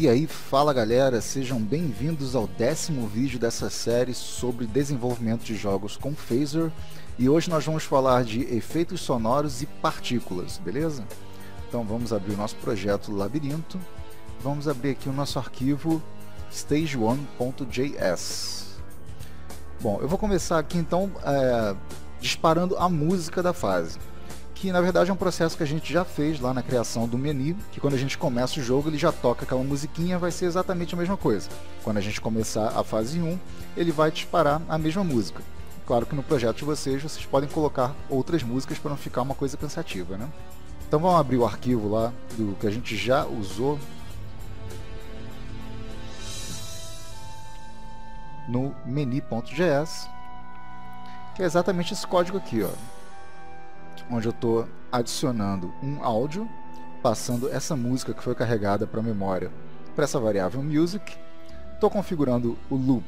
E aí, fala galera, sejam bem-vindos ao 10º vídeo dessa série sobre desenvolvimento de jogos com Phaser. E hoje nós vamos falar de efeitos sonoros e partículas, beleza? Então vamos abrir o nosso projeto Labirinto. Vamos abrir aqui o nosso arquivo stage1.js. Bom, eu vou começar aqui então disparando a música da fase, que na verdade é um processo que a gente já fez lá na criação do menu, que quando a gente começa o jogo ele já toca aquela musiquinha, vai ser exatamente a mesma coisa. Quando a gente começar a fase 1, ele vai disparar a mesma música. Claro que no projeto de vocês podem colocar outras músicas para não ficar uma coisa cansativa, né? Então vamos abrir o arquivo lá do que a gente já usou no menu.js, que é exatamente esse código aqui, ó, onde eu estou adicionando um áudio, passando essa música que foi carregada para a memória para essa variável music. Estou configurando o loop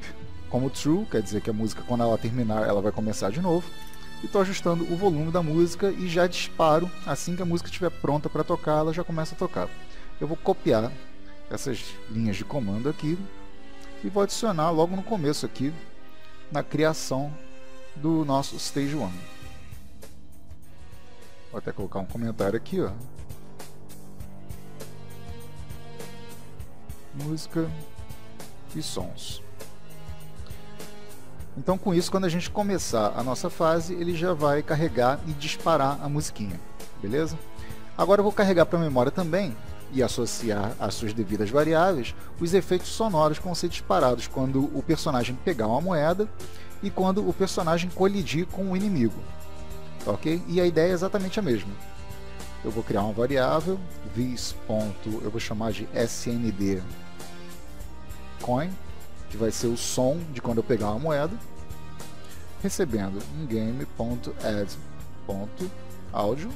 como true, quer dizer que a música, quando ela terminar, ela vai começar de novo. E estou ajustando o volume da música e já disparo, assim que a música estiver pronta para tocar, ela já começa a tocar. Eu vou copiar essas linhas de comando aqui e vou adicionar logo no começo aqui, na criação do nosso Stage 1. Vou até colocar um comentário aqui, ó. Música e sons. Então com isso, quando a gente começar a nossa fase, ele já vai carregar e disparar a musiquinha, beleza? Agora eu vou carregar para a memória também e associar às suas devidas variáveis os efeitos sonoros que vão ser disparados quando o personagem pegar uma moeda e quando o personagem colidir com o inimigo. Ok? E a ideia é exatamente a mesma. Eu vou criar uma variável, this. Eu vou chamar de snd coin, que vai ser o som de quando eu pegar uma moeda, recebendo um game.add.audio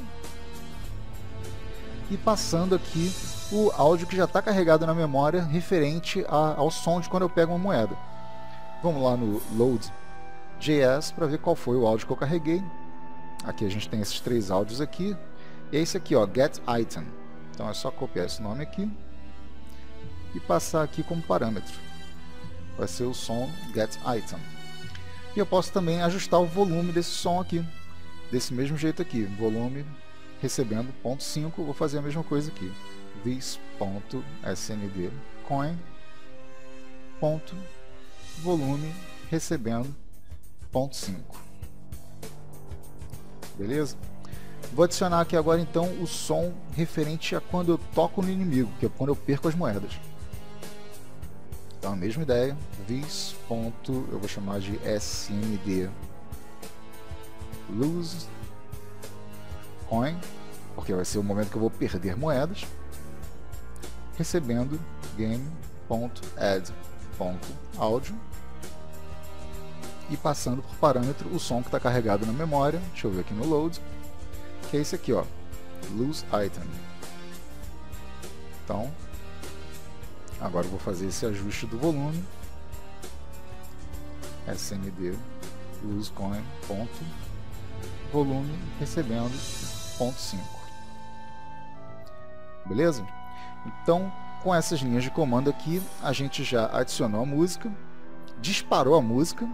e passando aqui o áudio que já está carregado na memória referente ao som de quando eu pego uma moeda. Vamos lá no load.js para ver qual foi o áudio que eu carreguei. Aqui a gente tem esses três áudios aqui. E é esse aqui, ó, getItem. Então é só copiar esse nome aqui e passar aqui como parâmetro. Vai ser o som getItem. E eu posso também ajustar o volume desse som aqui, desse mesmo jeito aqui. Volume recebendo .5, vou fazer a mesma coisa aqui. This.snd coin volume recebendo .5. Beleza? Vou adicionar aqui agora então o som referente a quando eu toco no inimigo, que é quando eu perco as moedas. Então a mesma ideia, this. Eu vou chamar de smd lose coin, porque vai ser o momento que eu vou perder moedas, recebendo game.add.audio e passando por parâmetro o som que está carregado na memória. Deixa eu ver aqui no load, que é esse aqui, ó, lose item. Então agora eu vou fazer esse ajuste do volume, smd lose coin volume recebendo .5. Beleza? Então com essas linhas de comando aqui a gente já adicionou a música, disparou a música,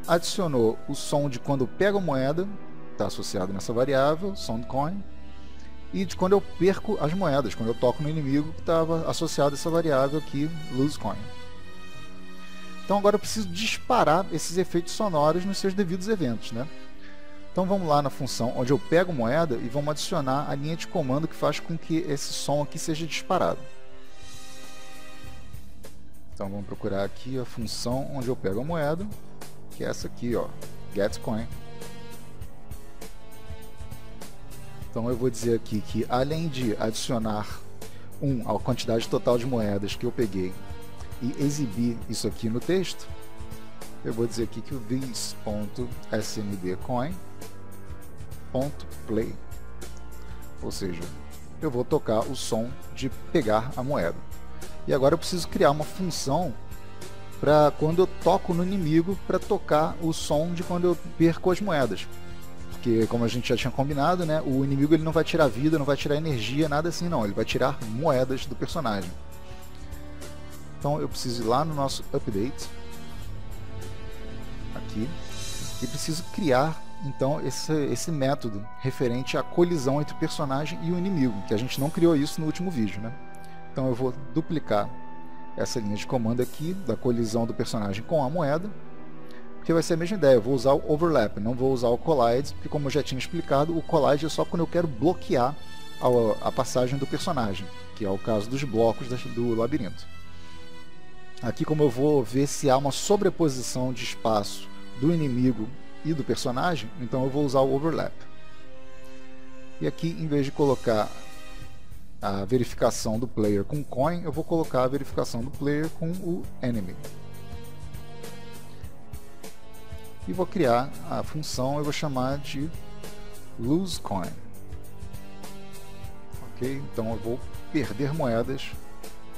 adicionou o som de quando eu pego a moeda, está associado nessa variável, soundCoin, e de quando eu perco as moedas, quando eu toco no inimigo, que estava associado a essa variável aqui, loseCoin. Então agora eu preciso disparar esses efeitos sonoros nos seus devidos eventos, né? Então vamos lá na função onde eu pego moeda e vamos adicionar a linha de comando que faz com que esse som aqui seja disparado. Então vamos procurar aqui a função onde eu pego a moeda, que é essa aqui, ó, getCoin. Então eu vou dizer aqui que além de adicionar a quantidade total de moedas que eu peguei e exibir isso aqui no texto, eu vou dizer aqui que o this.smdcoin.play, ou seja, eu vou tocar o som de pegar a moeda. E agora eu preciso criar uma função para quando eu toco no inimigo, para tocar o som de quando eu perco as moedas. Porque como a gente já tinha combinado, né, o inimigo ele não vai tirar vida, não vai tirar energia, nada assim não, ele vai tirar moedas do personagem. Então eu preciso ir lá no nosso update, aqui, e preciso criar então esse método referente à colisão entre o personagem e o inimigo, que a gente não criou isso no último vídeo, né? Então eu vou duplicar essa linha de comando aqui da colisão do personagem com a moeda, porque vai ser a mesma ideia. Eu vou usar o overlap, não vou usar o collide, porque como eu já tinha explicado, o collide é só quando eu quero bloquear a passagem do personagem, que é o caso dos blocos do labirinto. Aqui, como eu vou ver se há uma sobreposição de espaço do inimigo e do personagem, então eu vou usar o overlap. E aqui, em vez de colocar a verificação do player com coin, eu vou colocar a verificação do player com o enemy. E vou criar a função, eu vou chamar de loseCoin. Ok? Então eu vou perder moedas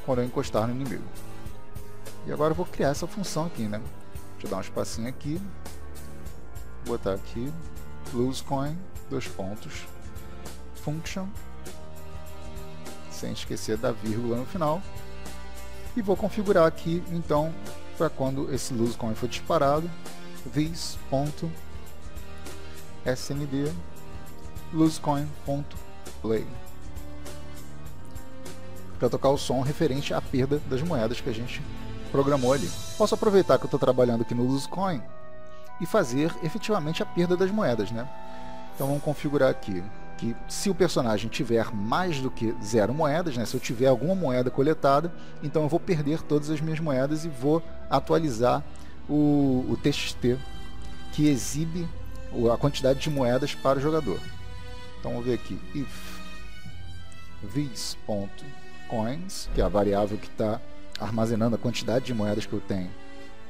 quando eu encostar no inimigo. E agora eu vou criar essa função aqui, né? Deixa eu dar um espacinho aqui. Vou botar aqui loseCoin, function, sem esquecer da vírgula no final. E vou configurar aqui, então, para quando esse loseCoin for disparado, this.smd loseCoin.play, para tocar o som referente à perda das moedas que a gente programou ali. Posso aproveitar que eu estou trabalhando aqui no loseCoin e fazer efetivamente a perda das moedas, né? Então vamos configurar aqui que se o personagem tiver mais do que 0 moedas, né? Se eu tiver alguma moeda coletada, então eu vou perder todas as minhas moedas e vou atualizar o TXT que exibe a quantidade de moedas para o jogador. Então vamos ver aqui, if this.coins, que é a variável que está armazenando a quantidade de moedas que eu tenho.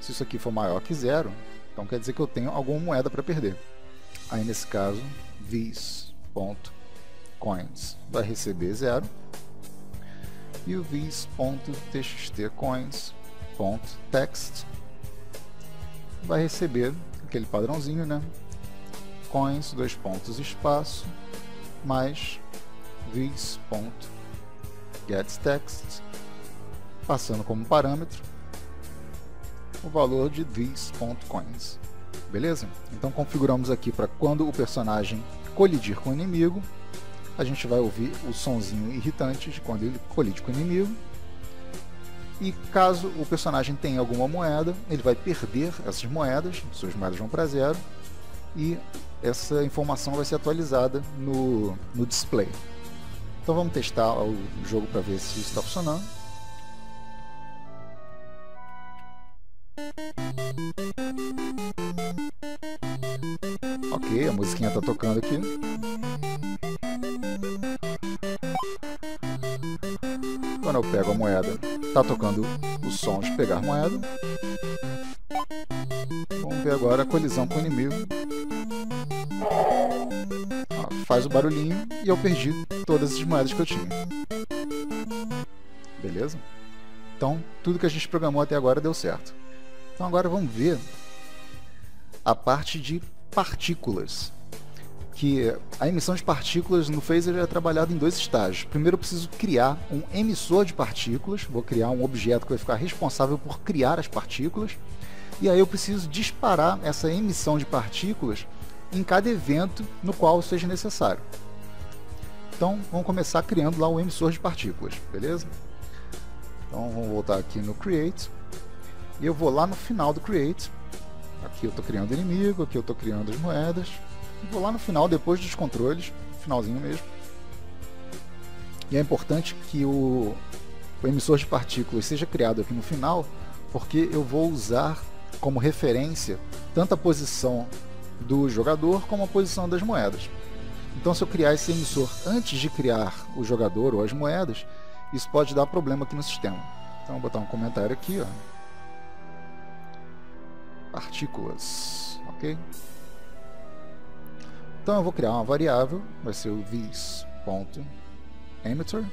Se isso aqui for maior que 0, então quer dizer que eu tenho alguma moeda para perder. Aí nesse caso, this.coins vai receber 0 e o this.txtcoins.text vai receber aquele padrãozinho, né? Coins, espaço, mais this.getText, passando como parâmetro o valor de this.coins. Beleza? Então configuramos aqui para quando o personagem colidir com o inimigo, a gente vai ouvir o sonzinho irritante de quando ele colide com o inimigo. E caso o personagem tenha alguma moeda, ele vai perder essas moedas, suas moedas vão para 0, e essa informação vai ser atualizada no display. Então vamos testar o jogo para ver se isso está funcionando. Ok, a musiquinha está tocando aqui. Quando eu pego a moeda, está tocando o som de pegar moeda. Vamos ver agora a colisão com o inimigo. Faz o barulhinho e eu perdi todas as moedas que eu tinha. Beleza? Então, tudo que a gente programou até agora deu certo. Então agora vamos ver a parte de partículas. Que a emissão de partículas no Phaser é trabalhada em 2 estágios. Primeiro eu preciso criar um emissor de partículas, vou criar um objeto que vai ficar responsável por criar as partículas, e aí eu preciso disparar essa emissão de partículas em cada evento no qual seja necessário. Então vamos começar criando lá o emissor de partículas, beleza? Então vamos voltar aqui no Create, e eu vou lá no final do Create. Aqui eu estou criando o inimigo, aqui eu estou criando as moedas. Vou lá no final, depois dos controles, finalzinho mesmo. E é importante que o emissor de partículas seja criado aqui no final, porque eu vou usar como referência tanto a posição do jogador como a posição das moedas. Então, se eu criar esse emissor antes de criar o jogador ou as moedas, isso pode dar problema aqui no sistema. Então, vou botar um comentário aqui, ó. Partículas, ok? Então eu vou criar uma variável, vai ser o this.emitter,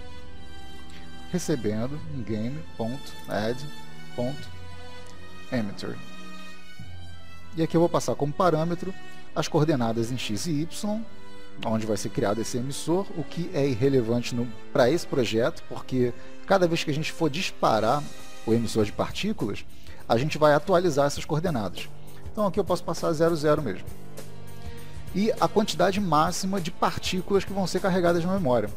recebendo em game.add.emitter. E aqui eu vou passar como parâmetro as coordenadas em x e y, onde vai ser criado esse emissor, o que é irrelevante para esse projeto, porque cada vez que a gente for disparar o emissor de partículas, a gente vai atualizar essas coordenadas. Então aqui eu posso passar 00 mesmo. E a quantidade máxima de partículas que vão ser carregadas na memória.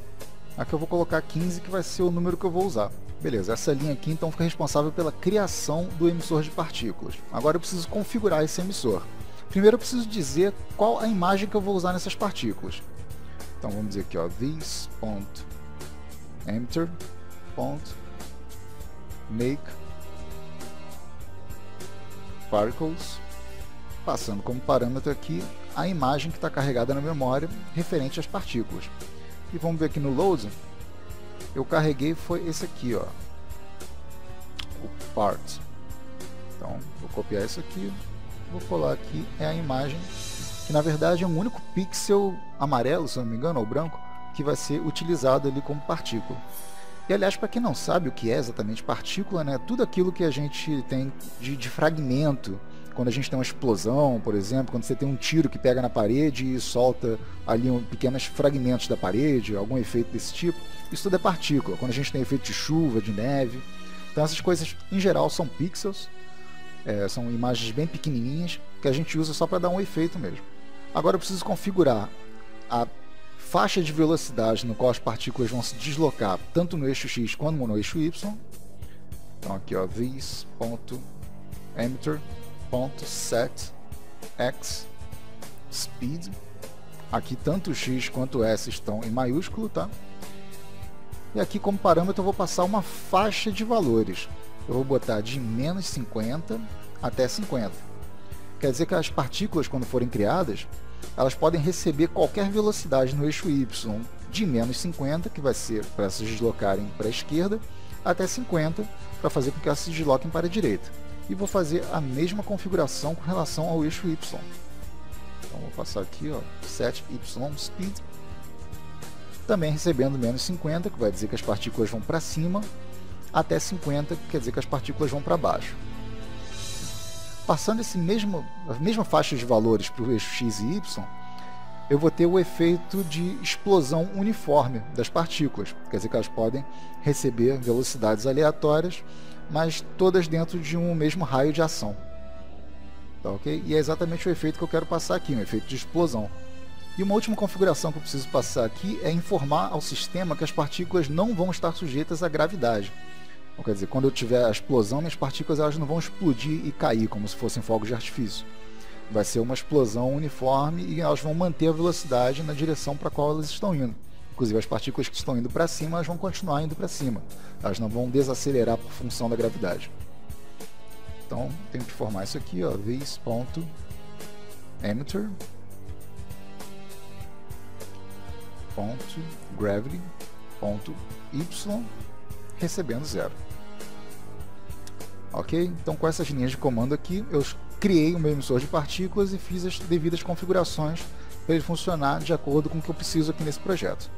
Aqui eu vou colocar 15, que vai ser o número que eu vou usar. Beleza, essa linha aqui então fica responsável pela criação do emissor de partículas. Agora eu preciso configurar esse emissor. Primeiro eu preciso dizer qual a imagem que eu vou usar nessas partículas. Então vamos dizer aqui, ó, this.emitter.make particles, passando como parâmetro aqui a imagem que está carregada na memória referente às partículas. E vamos ver aqui no load, eu carreguei foi esse aqui, ó, o part. Então vou copiar isso aqui, vou colar aqui, é a imagem que na verdade é um único pixel amarelo, se não me engano, ou branco, que vai ser utilizado ali como partícula. E aliás, para quem não sabe o que é exatamente partícula, né, tudo aquilo que a gente tem de fragmento, quando a gente tem uma explosão, por exemplo, quando você tem um tiro que pega na parede e solta ali pequenos fragmentos da parede, algum efeito desse tipo, isso tudo é partícula. Quando a gente tem efeito de chuva, de neve, então essas coisas em geral são pixels, são imagens bem pequenininhas que a gente usa só para dar um efeito mesmo. Agora eu preciso configurar a faixa de velocidade no qual as partículas vão se deslocar tanto no eixo X quanto no eixo Y. Então aqui, ó, this.emitter.set x speed. Aqui tanto o X quanto o S estão em maiúsculo, tá? E aqui como parâmetro eu vou passar uma faixa de valores. Eu vou botar de menos 50 até 50. Quer dizer que as partículas, quando forem criadas, elas podem receber qualquer velocidade no eixo Y de menos 50, que vai ser para se deslocarem para a esquerda, até 50, para fazer com que elas se desloquem para a direita. E vou fazer a mesma configuração com relação ao eixo Y. Então vou passar aqui, ó, set Y speed, também recebendo menos 50, que vai dizer que as partículas vão para cima, até 50, que quer dizer que as partículas vão para baixo. Passando a mesma faixa de valores para o eixo X e Y, eu vou ter o efeito de explosão uniforme das partículas. Quer dizer que elas podem receber velocidades aleatórias, mas todas dentro de um mesmo raio de ação. Tá, ok? E é exatamente o efeito que eu quero passar aqui, um efeito de explosão. E uma última configuração que eu preciso passar aqui é informar ao sistema que as partículas não vão estar sujeitas à gravidade. Então, quer dizer, quando eu tiver a explosão, minhas partículas elas não vão explodir e cair como se fossem fogos de artifício. Vai ser uma explosão uniforme e elas vão manter a velocidade na direção para a qual elas estão indo. Inclusive as partículas que estão indo para cima, elas vão continuar indo para cima. Elas não vão desacelerar por função da gravidade. Então, tenho que formar isso aqui, ó, this.emitter.gravity.y recebendo 0. Ok? Então com essas linhas de comando aqui, eu criei o meu emissor de partículas e fiz as devidas configurações para ele funcionar de acordo com o que eu preciso aqui nesse projeto.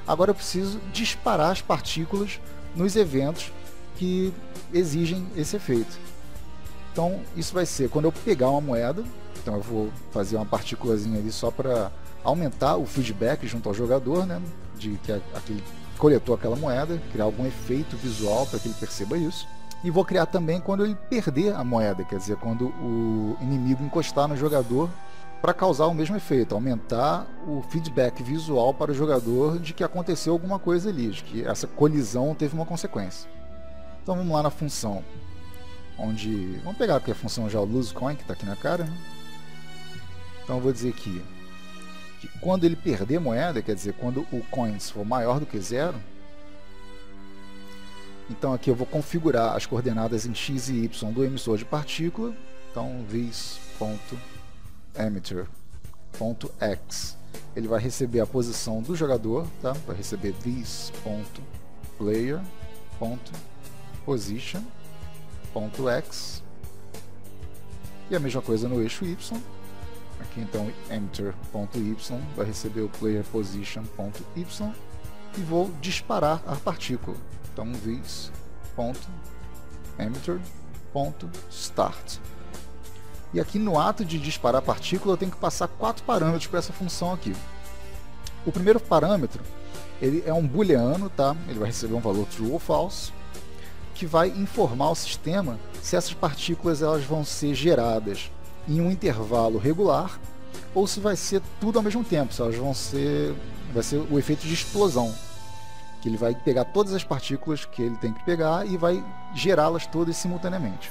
Agora eu preciso disparar as partículas nos eventos que exigem esse efeito. Então isso vai ser quando eu pegar uma moeda, então eu vou fazer uma partículazinha ali só para aumentar o feedback junto ao jogador, né, de que aquele coletou aquela moeda, criar algum efeito visual para que ele perceba isso. E vou criar também quando ele perder a moeda, quer dizer, quando o inimigo encostar no jogador, para causar o mesmo efeito, aumentar o feedback visual para o jogador de que aconteceu alguma coisa ali, de que essa colisão teve uma consequência. Então vamos lá na função, onde... Vamos pegar aqui a função já, o loseCoin, que está aqui na cara, né? Então eu vou dizer aqui que quando ele perder moeda, quer dizer, quando o coins for maior do que 0, então aqui eu vou configurar as coordenadas em x e y do emissor de partícula. Então this.emitter.x, ele vai receber a posição do jogador, tá? Vai receber this.player.position.x, e a mesma coisa no eixo y. Aqui então emitter.y vai receber o player position.y e vou disparar a partícula. Então this.emitter.start. E aqui no ato de disparar a partícula eu tenho que passar 4 parâmetros para essa função aqui. O primeiro parâmetro, ele é um booleano, tá? Ele vai receber um valor true ou false. que vai informar o sistema se essas partículas elas vão ser geradas em um intervalo regular ou se vai ser tudo ao mesmo tempo, se elas vai ser o efeito de explosão, que ele vai pegar todas as partículas que ele tem que pegar e vai gerá-las todas simultaneamente.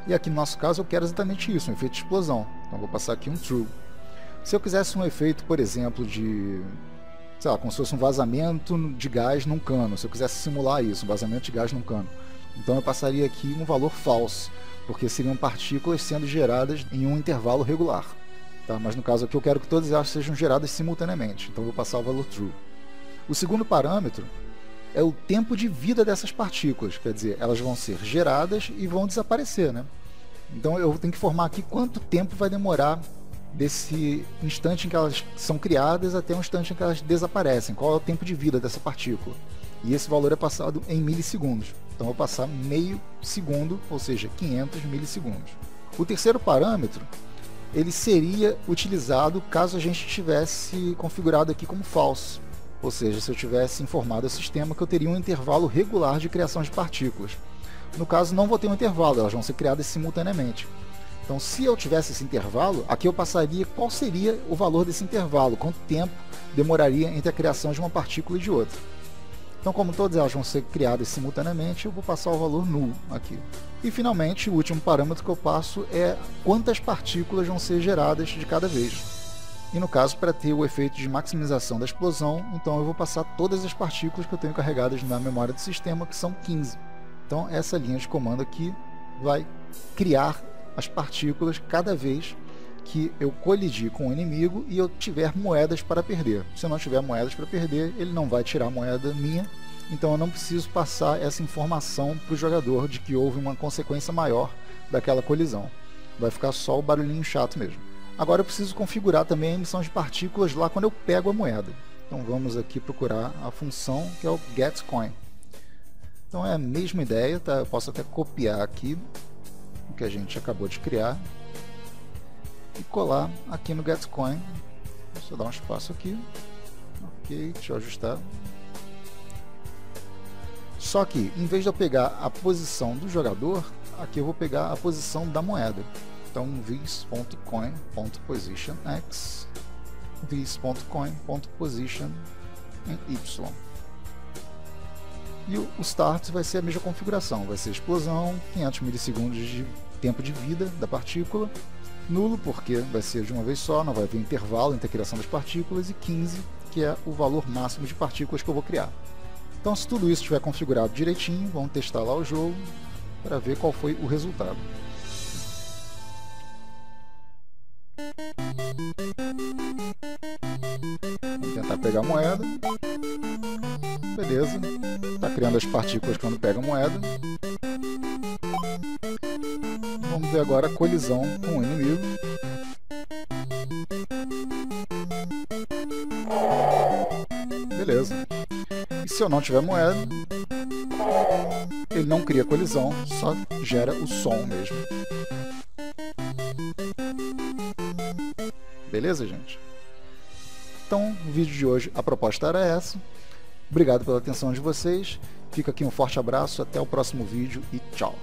E aqui no nosso caso eu quero exatamente isso, um efeito de explosão. Então vou passar aqui um true. Se eu quisesse um efeito, por exemplo, de, sei lá, como se fosse um vazamento de gás num cano, se eu quisesse simular isso, um vazamento de gás num cano, então eu passaria aqui um valor false, porque seriam partículas sendo geradas em um intervalo regular. Tá? Mas no caso aqui eu quero que todas elas sejam geradas simultaneamente, então eu vou passar o valor true. O segundo parâmetro é o tempo de vida dessas partículas, quer dizer, elas vão ser geradas e vão desaparecer, né? Então eu tenho que formar aqui quanto tempo vai demorar desse instante em que elas são criadas até o instante em que elas desaparecem, qual é o tempo de vida dessa partícula. E esse valor é passado em milissegundos, então eu vou passar meio segundo, ou seja, 500 milissegundos. O terceiro parâmetro, ele seria utilizado caso a gente tivesse configurado aqui como false. Ou seja, se eu tivesse informado ao sistema que eu teria um intervalo regular de criação de partículas. No caso, não vou ter um intervalo, elas vão ser criadas simultaneamente. Então, se eu tivesse esse intervalo, aqui eu passaria qual seria o valor desse intervalo, quanto tempo demoraria entre a criação de uma partícula e de outra. Então, como todas elas vão ser criadas simultaneamente, eu vou passar o valor null aqui. E, finalmente, o último parâmetro que eu passo é quantas partículas vão ser geradas de cada vez. E no caso, para ter o efeito de maximização da explosão, então eu vou passar todas as partículas que eu tenho carregadas na memória do sistema, que são 15. Então essa linha de comando aqui vai criar as partículas cada vez que eu colidir com o inimigo e eu tiver moedas para perder. Se eu não tiver moedas para perder, ele não vai tirar a moeda minha, então eu não preciso passar essa informação para o jogador de que houve uma consequência maior daquela colisão. Vai ficar só o barulhinho chato mesmo. Agora eu preciso configurar também a emissão de partículas lá quando eu pego a moeda. Então vamos aqui procurar a função que é o getCoin. Então é a mesma ideia, tá? Eu posso até copiar aqui o que a gente acabou de criar e colar aqui no getCoin. Deixa eu dar um espaço aqui. Ok, deixa eu ajustar. Só que em vez de eu pegar a posição do jogador, aqui eu vou pegar a posição da moeda. Então, this.coin.positionx, this.coin.position em y. E o start vai ser a mesma configuração, vai ser explosão, 500 milissegundos de tempo de vida da partícula, nulo porque vai ser de uma vez só, não vai haver intervalo entre a criação das partículas, e 15, que é o valor máximo de partículas que eu vou criar. Então, se tudo isso estiver configurado direitinho, vamos testar lá o jogo para ver qual foi o resultado. Vamos tentar pegar a moeda. Beleza. Está criando as partículas quando pega a moeda. Vamos ver agora a colisão com o inimigo. Beleza. E se eu não tiver moeda, ele não cria colisão, só gera o som mesmo. Beleza, gente? Então, no vídeo de hoje a proposta era essa. Obrigado pela atenção de vocês. Fica aqui um forte abraço, até o próximo vídeo e tchau!